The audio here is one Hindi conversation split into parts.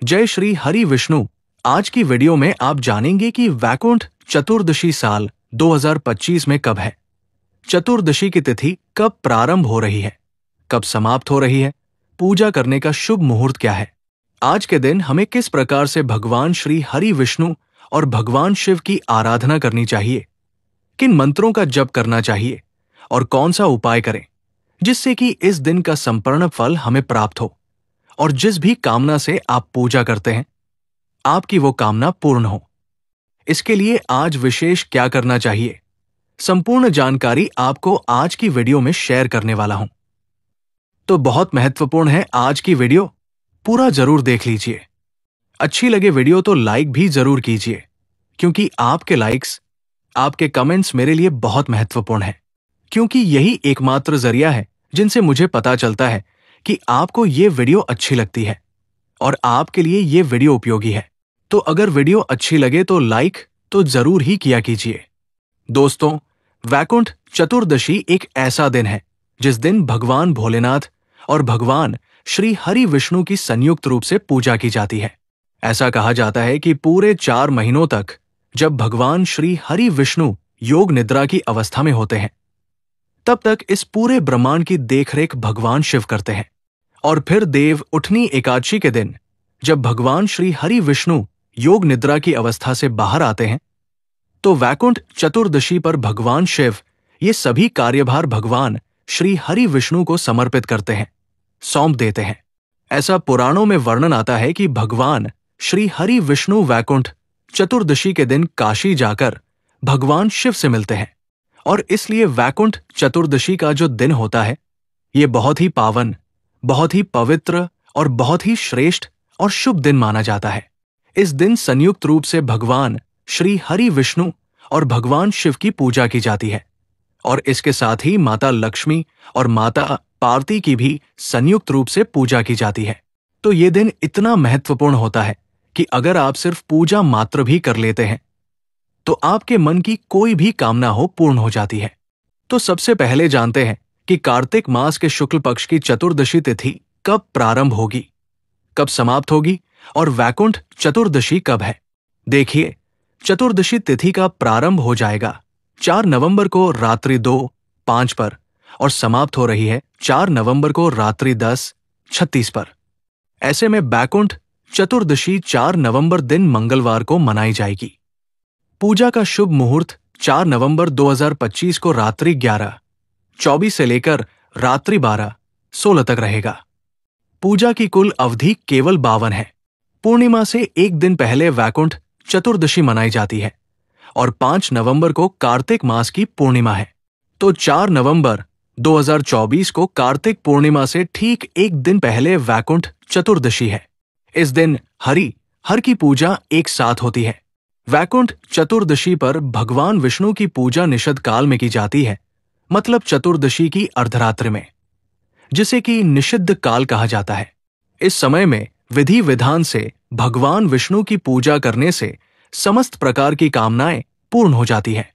जय श्री हरि विष्णु। आज की वीडियो में आप जानेंगे कि वैकुंठ चतुर्दशी साल 2025 में कब है, चतुर्दशी की तिथि कब प्रारंभ हो रही है, कब समाप्त हो रही है, पूजा करने का शुभ मुहूर्त क्या है, आज के दिन हमें किस प्रकार से भगवान श्री हरि विष्णु और भगवान शिव की आराधना करनी चाहिए, किन मंत्रों का जप करना चाहिए और कौन सा उपाय करें जिससे कि इस दिन का संपूर्ण फल हमें प्राप्त हो और जिस भी कामना से आप पूजा करते हैं आपकी वो कामना पूर्ण हो। इसके लिए आज विशेष क्या करना चाहिए, संपूर्ण जानकारी आपको आज की वीडियो में शेयर करने वाला हूं। तो बहुत महत्वपूर्ण है आज की वीडियो, पूरा जरूर देख लीजिए। अच्छी लगे वीडियो तो लाइक भी जरूर कीजिए, क्योंकि आपके लाइक्स, आपके कमेंट्स मेरे लिए बहुत महत्वपूर्ण है, क्योंकि यही एकमात्र जरिया है जिनसे मुझे पता चलता है कि आपको ये वीडियो अच्छी लगती है और आपके लिए ये वीडियो उपयोगी है। तो अगर वीडियो अच्छी लगे तो लाइक तो जरूर ही किया कीजिए। दोस्तों, वैकुंठ चतुर्दशी एक ऐसा दिन है जिस दिन भगवान भोलेनाथ और भगवान श्री हरि विष्णु की संयुक्त रूप से पूजा की जाती है। ऐसा कहा जाता है कि पूरे 4 महीनों तक जब भगवान श्री हरि विष्णु योग निद्रा की अवस्था में होते हैं तब तक इस पूरे ब्रह्मांड की देखरेख भगवान शिव करते हैं, और फिर देव उठनी एकादशी के दिन जब भगवान श्री हरि विष्णु योग निद्रा की अवस्था से बाहर आते हैं तो वैकुंठ चतुर्दशी पर भगवान शिव ये सभी कार्यभार भगवान श्री हरि विष्णु को समर्पित करते हैं, सौंप देते हैं। ऐसा पुराणों में वर्णन आता है कि भगवान श्री हरि विष्णु वैकुंठ चतुर्दशी के दिन काशी जाकर भगवान शिव से मिलते हैं, और इसलिए वैकुंठ चतुर्दशी का जो दिन होता है ये बहुत ही पावन, बहुत ही पवित्र और बहुत ही श्रेष्ठ और शुभ दिन माना जाता है। इस दिन संयुक्त रूप से भगवान श्री हरि विष्णु और भगवान शिव की पूजा की जाती है, और इसके साथ ही माता लक्ष्मी और माता पार्वती की भी संयुक्त रूप से पूजा की जाती है। तो ये दिन इतना महत्वपूर्ण होता है कि अगर आप सिर्फ पूजा मात्र भी कर लेते हैं तो आपके मन की कोई भी कामना हो पूर्ण हो जाती है। तो सबसे पहले जानते हैं कि कार्तिक मास के शुक्ल पक्ष की चतुर्दशी तिथि कब प्रारंभ होगी, कब समाप्त होगी और वैकुंठ चतुर्दशी कब है। देखिए, चतुर्दशी तिथि का प्रारंभ हो जाएगा 4 नवंबर को रात्रि 2:05 पर और समाप्त हो रही है 4 नवंबर को रात्रि 10:36 पर। ऐसे में वैकुंठ चतुर्दशी 4 नवंबर दिन मंगलवार को मनाई जाएगी। पूजा का शुभ मुहूर्त 4 नवंबर 2025 को रात्रि 11:24 से लेकर रात्रि 12:16 तक रहेगा। पूजा की कुल अवधि केवल 52 है। पूर्णिमा से एक दिन पहले वैकुंठ चतुर्दशी मनाई जाती है और 5 नवंबर को कार्तिक मास की पूर्णिमा है। तो 4 नवंबर 2024 को कार्तिक पूर्णिमा से ठीक एक दिन पहले वैकुंठ चतुर्दशी है। इस दिन हर की पूजा एक साथ होती है। वैकुंठ चतुर्दशी पर भगवान विष्णु की पूजा निषद काल में की जाती है, मतलब चतुर्दशी की अर्धरात्रि में, जिसे कि निषिद्ध काल कहा जाता है। इस समय में विधि विधान से भगवान विष्णु की पूजा करने से समस्त प्रकार की कामनाएं पूर्ण हो जाती है,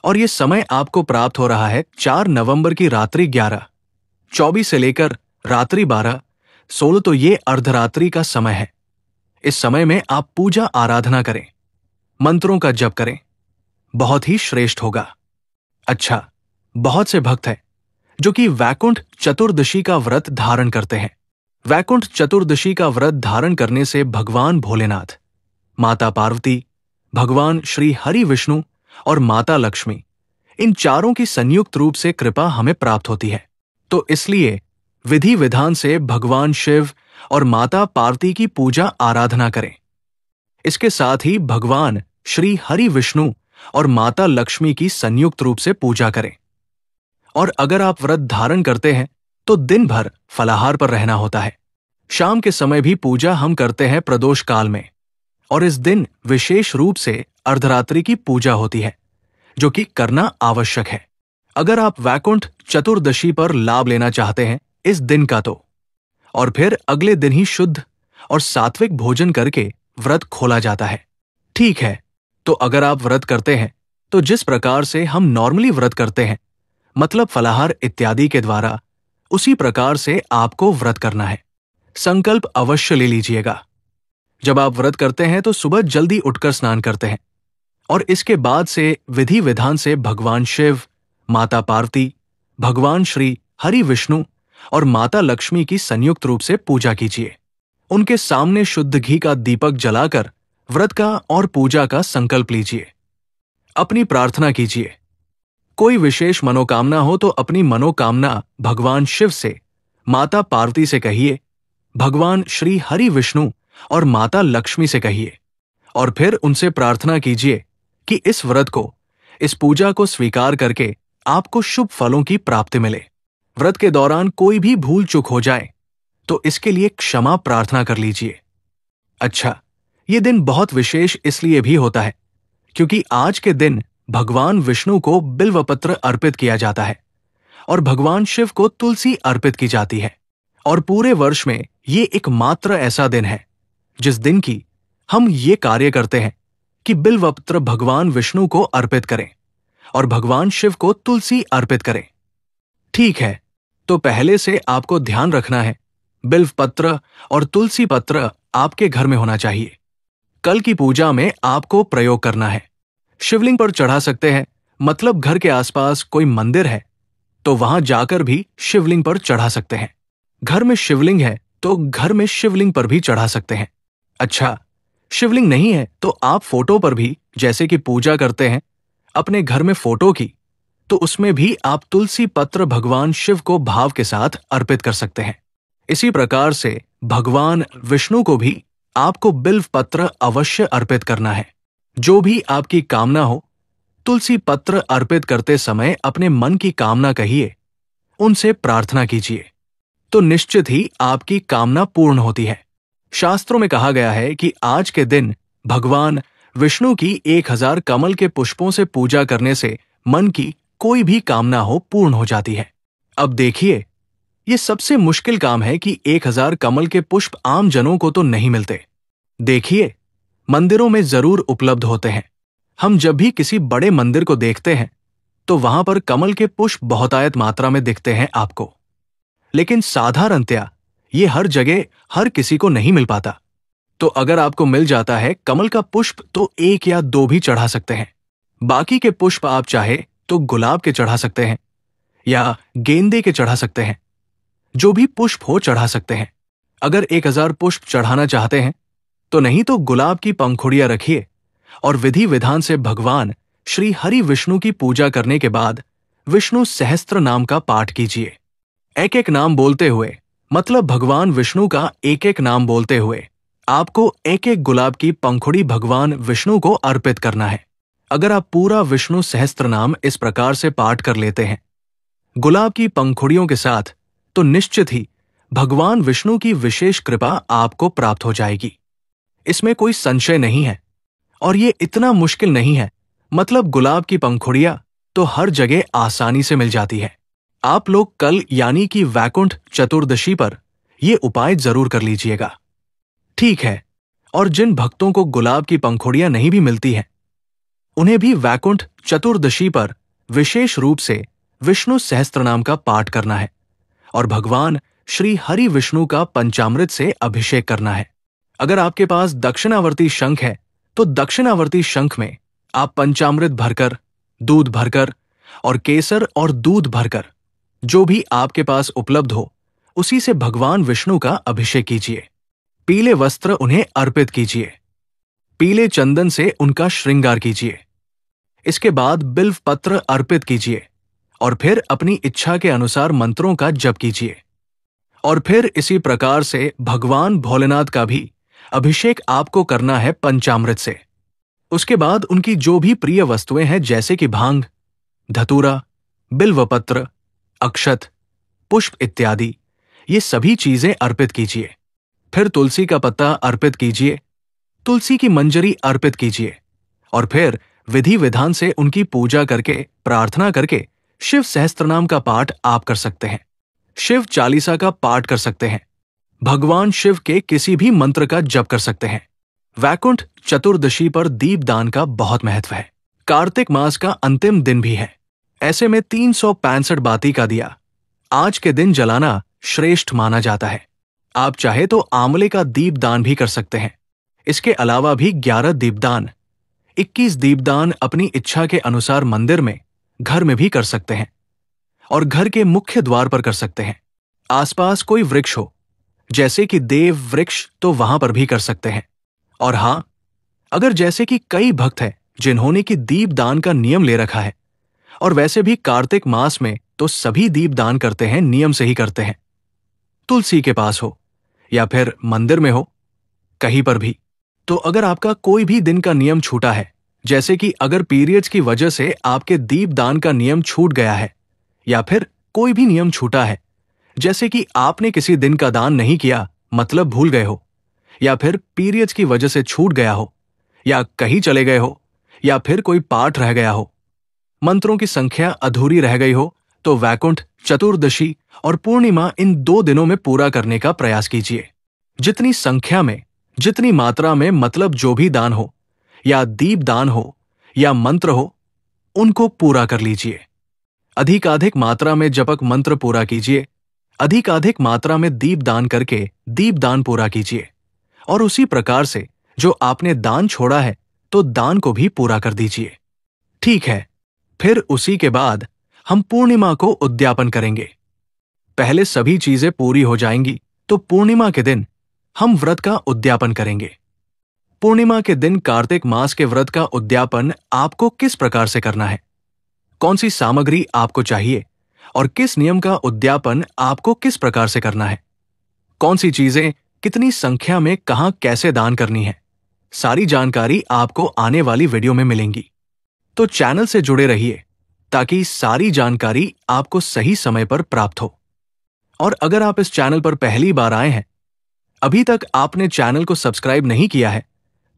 और ये समय आपको प्राप्त हो रहा है 4 नवंबर की रात्रि 11:24 से लेकर रात्रि 12:16। तो ये अर्धरात्रि का समय है। इस समय में आप पूजा आराधना करें, मंत्रों का जप करें, बहुत ही श्रेष्ठ होगा। अच्छा, बहुत से भक्त हैं जो कि वैकुंठ चतुर्दशी का व्रत धारण करते हैं। वैकुंठ चतुर्दशी का व्रत धारण करने से भगवान भोलेनाथ, माता पार्वती, भगवान श्री हरि विष्णु और माता लक्ष्मी, इन चारों की संयुक्त रूप से कृपा हमें प्राप्त होती है। तो इसलिए विधि विधान से भगवान शिव और माता पार्वती की पूजा आराधना करें। इसके साथ ही भगवान श्री हरि विष्णु और माता लक्ष्मी की संयुक्त रूप से पूजा करें। और अगर आप व्रत धारण करते हैं तो दिन भर फलाहार पर रहना होता है। शाम के समय भी पूजा हम करते हैं प्रदोष काल में, और इस दिन विशेष रूप से अर्धरात्रि की पूजा होती है, जो कि करना आवश्यक है अगर आप वैकुंठ चतुर्दशी पर लाभ लेना चाहते हैं इस दिन का। तो और फिर अगले दिन ही शुद्ध और सात्विक भोजन करके व्रत खोला जाता है। ठीक है, तो अगर आप व्रत करते हैं तो जिस प्रकार से हम नॉर्मली व्रत करते हैं, मतलब फलाहार इत्यादि के द्वारा, उसी प्रकार से आपको व्रत करना है। संकल्प अवश्य ले लीजिएगा। जब आप व्रत करते हैं तो सुबह जल्दी उठकर स्नान करते हैं और इसके बाद से विधि विधान से भगवान शिव, माता पार्वती, भगवान श्री हरि विष्णु और माता लक्ष्मी की संयुक्त रूप से पूजा कीजिए। उनके सामने शुद्ध घी का दीपक जलाकर व्रत का और पूजा का संकल्प लीजिए। अपनी प्रार्थना कीजिए। कोई विशेष मनोकामना हो तो अपनी मनोकामना भगवान शिव से, माता पार्वती से कहिए, भगवान श्री हरि विष्णु और माता लक्ष्मी से कहिए और फिर उनसे प्रार्थना कीजिए कि इस व्रत को, इस पूजा को स्वीकार करके आपको शुभ फलों की प्राप्ति मिले। व्रत के दौरान कोई भी भूल चूक हो जाए तो इसके लिए क्षमा प्रार्थना कर लीजिए। अच्छा, ये दिन बहुत विशेष इसलिए भी होता है क्योंकि आज के दिन भगवान विष्णु को बिल्वपत्र अर्पित किया जाता है और भगवान शिव को तुलसी अर्पित की जाती है। और पूरे वर्ष में ये एकमात्र ऐसा दिन है जिस दिन की हम ये कार्य करते हैं कि बिल्वपत्र भगवान विष्णु को अर्पित करें और भगवान शिव को तुलसी अर्पित करें। ठीक है, तो पहले से आपको ध्यान रखना है, बिल्वपत्र और तुलसी पत्र आपके घर में होना चाहिए। कल की पूजा में आपको प्रयोग करना है। शिवलिंग पर चढ़ा सकते हैं, मतलब घर के आसपास कोई मंदिर है तो वहां जाकर भी शिवलिंग पर चढ़ा सकते हैं। घर में शिवलिंग है तो घर में शिवलिंग पर भी चढ़ा सकते हैं। अच्छा, शिवलिंग नहीं है तो आप फोटो पर भी, जैसे कि पूजा करते हैं अपने घर में फोटो की, तो उसमें भी आप तुलसी पत्र भगवान शिव को भाव के साथ अर्पित कर सकते हैं। इसी प्रकार से भगवान विष्णु को भी आपको बिल्व पत्र अवश्य अर्पित करना है। जो भी आपकी कामना हो, तुलसी पत्र अर्पित करते समय अपने मन की कामना कहिए, उनसे प्रार्थना कीजिए, तो निश्चित ही आपकी कामना पूर्ण होती है। शास्त्रों में कहा गया है कि आज के दिन भगवान विष्णु की 1000 कमल के पुष्पों से पूजा करने से मन की कोई भी कामना हो पूर्ण हो जाती है। अब देखिए, ये सबसे मुश्किल काम है कि 1000 कमल के पुष्प आम जनों को तो नहीं मिलते। देखिए, मंदिरों में जरूर उपलब्ध होते हैं। हम जब भी किसी बड़े मंदिर को देखते हैं तो वहां पर कमल के पुष्प बहुतायत मात्रा में दिखते हैं आपको, लेकिन साधारणतया ये हर जगह हर किसी को नहीं मिल पाता। तो अगर आपको मिल जाता है कमल का पुष्प तो 1 या 2 भी चढ़ा सकते हैं। बाकी के पुष्प आप चाहे तो गुलाब के चढ़ा सकते हैं या गेंदे के चढ़ा सकते हैं। जो भी पुष्प हो चढ़ा सकते हैं। अगर 1000 पुष्प चढ़ाना चाहते हैं तो नहीं तो गुलाब की पंखुड़ियां रखिए और विधि विधान से भगवान श्री हरि विष्णु की पूजा करने के बाद विष्णु सहस्त्र नाम का पाठ कीजिए। एक एक नाम बोलते हुए, मतलब भगवान विष्णु का एक एक नाम बोलते हुए आपको एक एक गुलाब की पंखुड़ी भगवान विष्णु को अर्पित करना है। अगर आप पूरा विष्णु सहस्त्र नाम इस प्रकार से पाठ कर लेते हैं गुलाब की पंखुड़ियों के साथ, तो निश्चित ही भगवान विष्णु की विशेष कृपा आपको प्राप्त हो जाएगी। इसमें कोई संशय नहीं है और ये इतना मुश्किल नहीं है। मतलब गुलाब की पंखुड़ियां तो हर जगह आसानी से मिल जाती है। आप लोग कल यानी कि वैकुंठ चतुर्दशी पर यह उपाय जरूर कर लीजिएगा। ठीक है, और जिन भक्तों को गुलाब की पंखुड़ियां नहीं भी मिलती हैं, उन्हें भी वैकुंठ चतुर्दशी पर विशेष रूप से विष्णु सहस्त्रनाम का पाठ करना है और भगवान श्री हरि विष्णु का पंचामृत से अभिषेक करना है। अगर आपके पास दक्षिणावर्ती शंख है तो दक्षिणावर्ती शंख में आप पंचामृत भरकर, दूध भरकर और केसर और दूध भरकर, जो भी आपके पास उपलब्ध हो, उसी से भगवान विष्णु का अभिषेक कीजिए। पीले वस्त्र उन्हें अर्पित कीजिए। पीले चंदन से उनका श्रृंगार कीजिए। इसके बाद बिल्व पत्र अर्पित कीजिए और फिर अपनी इच्छा के अनुसार मंत्रों का जप कीजिए। और फिर इसी प्रकार से भगवान भोलेनाथ का भी अभिषेक आपको करना है पंचामृत से। उसके बाद उनकी जो भी प्रिय वस्तुएं हैं, जैसे कि भांग, धतूरा, बिल्वपत्र, अक्षत, पुष्प इत्यादि, ये सभी चीजें अर्पित कीजिए। फिर तुलसी का पत्ता अर्पित कीजिए, तुलसी की मंजरी अर्पित कीजिए और फिर विधि विधान से उनकी पूजा करके, प्रार्थना करके शिव सहस्त्रनाम का पाठ आप कर सकते हैं। शिव चालीसा का पाठ कर सकते हैं। भगवान शिव के किसी भी मंत्र का जप कर सकते हैं। वैकुंठ चतुर्दशी पर दीपदान का बहुत महत्व है। कार्तिक मास का अंतिम दिन भी है। ऐसे में 365 बाती का दिया आज के दिन जलाना श्रेष्ठ माना जाता है। आप चाहे तो आंवले का दीपदान भी कर सकते हैं। इसके अलावा भी 11 दीपदान, 21 दीपदान अपनी इच्छा के अनुसार मंदिर में, घर में भी कर सकते हैं और घर के मुख्य द्वार पर कर सकते हैं। आसपास कोई वृक्ष हो, जैसे कि देव वृक्ष, तो वहां पर भी कर सकते हैं। और हां, अगर जैसे कि कई भक्त हैं जिन्होंने कि दीपदान का नियम ले रखा है, और वैसे भी कार्तिक मास में तो सभी दीपदान करते हैं, नियम से ही करते हैं। तुलसी के पास हो या फिर मंदिर में हो, कहीं पर भी। तो अगर आपका कोई भी दिन का नियम छूटा है, जैसे कि अगर पीरियड्स की वजह से आपके दीपदान का नियम छूट गया है, या फिर कोई भी नियम छूटा है, जैसे कि आपने किसी दिन का दान नहीं किया, मतलब भूल गए हो, या फिर पीरियड्स की वजह से छूट गया हो, या कहीं चले गए हो, या फिर कोई पाठ रह गया हो, मंत्रों की संख्या अधूरी रह गई हो, तो वैकुंठ चतुर्दशी और पूर्णिमा इन 2 दिनों में पूरा करने का प्रयास कीजिए। जितनी संख्या में, जितनी मात्रा में, मतलब जो भी दान हो, या दीपदान हो, या मंत्र हो, उनको पूरा कर लीजिए। अधिकाधिक मात्रा में जपक मंत्र पूरा कीजिए, अधिकाधिक मात्रा में दीपदान करके दीपदान पूरा कीजिए, और उसी प्रकार से जो आपने दान छोड़ा है, तो दान को भी पूरा कर दीजिए। ठीक है, फिर उसी के बाद हम पूर्णिमा को उद्यापन करेंगे। पहले सभी चीजें पूरी हो जाएंगी, तो पूर्णिमा के दिन हम व्रत का उद्यापन करेंगे। पूर्णिमा के दिन कार्तिक मास के व्रत का उद्यापन आपको किस प्रकार से करना है, कौन सी सामग्री आपको चाहिए, और किस नियम का उद्यापन आपको किस प्रकार से करना है, कौन सी चीजें कितनी संख्या में कहां कैसे दान करनी है, सारी जानकारी आपको आने वाली वीडियो में मिलेंगी। तो चैनल से जुड़े रहिए ताकि सारी जानकारी आपको सही समय पर प्राप्त हो। और अगर आप इस चैनल पर पहली बार आए हैं, अभी तक आपने चैनल को सब्सक्राइब नहीं किया है,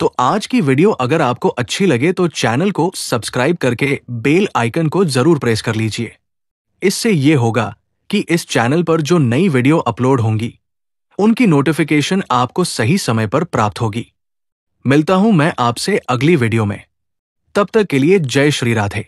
तो आज की वीडियो अगर आपको अच्छी लगे तो चैनल को सब्सक्राइब करके बेल आइकन को जरूर प्रेस कर लीजिए। इससे ये होगा कि इस चैनल पर जो नई वीडियो अपलोड होंगी, उनकी नोटिफिकेशन आपको सही समय पर प्राप्त होगी। मिलता हूं मैं आपसे अगली वीडियो में। तब तक के लिए जय श्री राधे।